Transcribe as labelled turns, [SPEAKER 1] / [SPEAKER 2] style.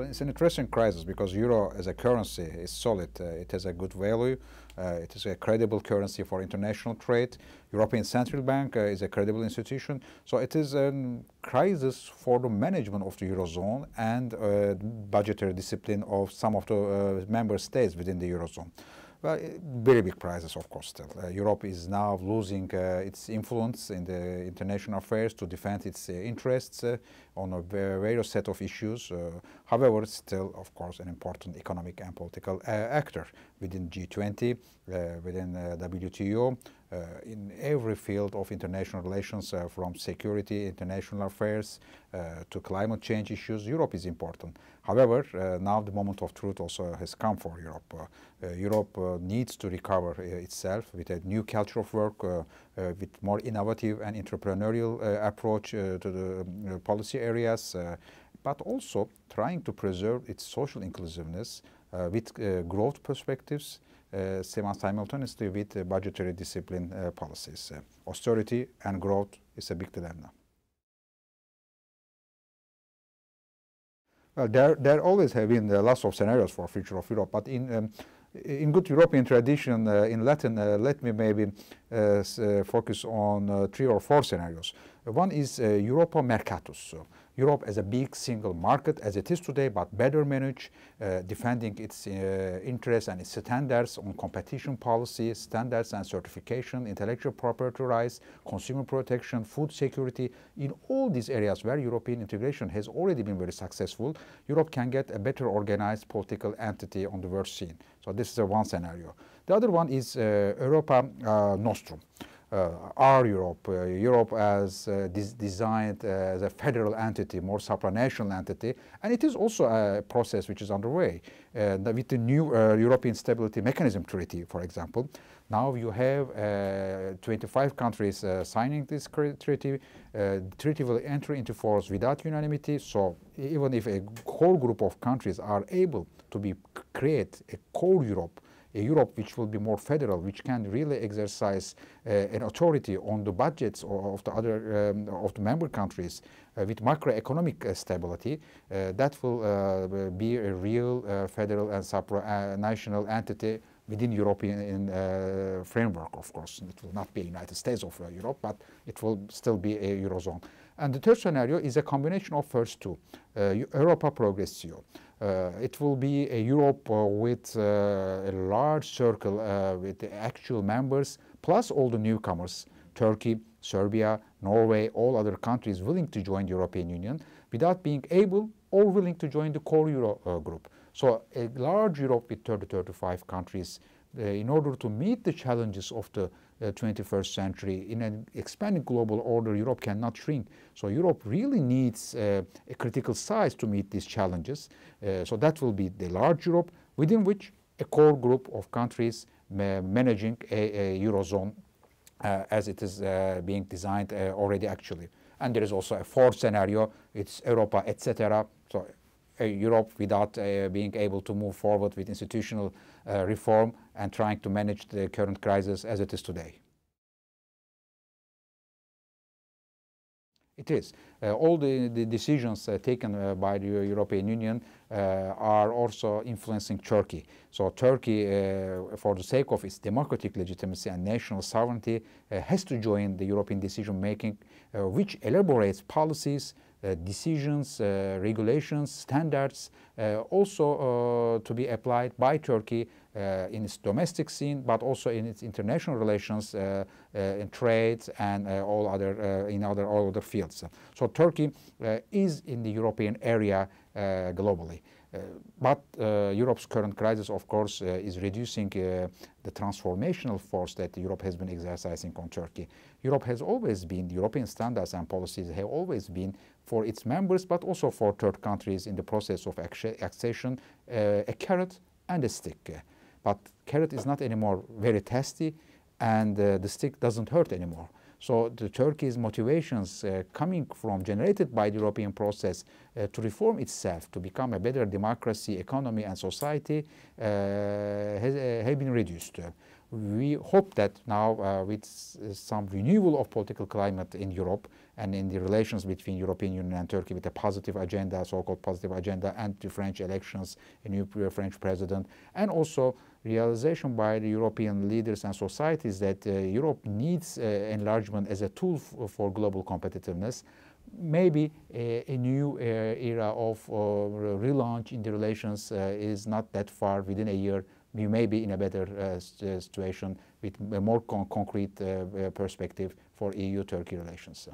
[SPEAKER 1] So it's an interesting crisis because euro as a currency is solid. It has a good value. It is a credible currency for international trade. European Central Bank is a credible institution. So it is a crisis for the management of the eurozone and budgetary discipline of some of the member states within the eurozone. Well, very big crisis, of course, still. Europe is now losing its influence in the international affairs to defend its interests on a various set of issues. However, still, of course, an important economic and political actor within G20, within WTO, in every field of international relations, from security, international affairs, to climate change issues. Europe is important. However, now the moment of truth also has come for Europe. Europe needs to recover itself with a new culture of work, with more innovative and entrepreneurial approach to the policy areas, but also trying to preserve its social inclusiveness with growth perspectives, simultaneously with budgetary discipline policies. Austerity and growth is a big dilemma. Well, there always have been lots of scenarios for future of Europe, but in good European tradition, in Latin, let me maybe focus on 3 or 4 scenarios. One is Europa Mercatus. Europe as a big single market as it is today, but better managed, defending its interests and its standards on competition policy, standards and certification, intellectual property rights, consumer protection, food security. In all these areas where European integration has already been very successful, Europe can get a better organized political entity on the world scene. So this is one scenario. The other one is Europa Nostrum. Our Europe, Europe as designed as a federal entity, more supranational entity, and it is also a process which is underway. With the new European Stability Mechanism Treaty, for example, now you have 25 countries signing this treaty. The treaty will enter into force without unanimity, so even if a core group of countries are able to create a core Europe, a Europe which will be more federal, which can really exercise an authority on the budgets of the other of the member countries with macroeconomic stability, that will be a real federal and supranational entity within European framework, of course. It will not be United States of Europe, but it will still be a Eurozone. And the third scenario is a combination of first two, Europa Progressio. It will be a Europe with a large circle with the actual members, plus all the newcomers, Turkey, Serbia, Norway, all other countries willing to join the European Union without being able or willing to join the core Euro group. So a large Europe with 30-35 countries in order to meet the challenges of the 21st century. In an expanding global order, Europe cannot shrink. So Europe really needs a critical size to meet these challenges. So that will be the large Europe, within which a core group of countries managing a Eurozone as it is being designed already actually. And there is also a fourth scenario, it's Europa, etc. So Europe without being able to move forward with institutional reform and trying to manage the current crisis as it is today. It is. All the decisions taken by the European Union are also influencing Turkey. So Turkey, for the sake of its democratic legitimacy and national sovereignty, has to join the European decision-making, which elaborates policies, decisions, regulations, standards, also to be applied by Turkey in its domestic scene, but also in its international relations, in trade, and all other fields. So Turkey is in the European area globally. But Europe's current crisis, of course, is reducing the transformational force that Europe has been exercising on Turkey. Europe has always been, the European standards and policies have always been for its members, but also for third countries in the process of accession, a carrot and a stick. But carrot is not anymore very tasty, and the stick doesn't hurt anymore. So the Turkey's motivations generated by the European process to reform itself, to become a better democracy, economy and society have been reduced. We hope that now with some renewal of political climate in Europe and in the relations between European Union and Turkey with a positive agenda, so-called positive agenda, and the French elections, a new French president, and also realization by the European leaders and societies that Europe needs enlargement as a tool for global competitiveness. Maybe a new era of relaunch in the relations is not that far. Within a year, we may be in a better situation with a more concrete perspective for EU-Turkey relations.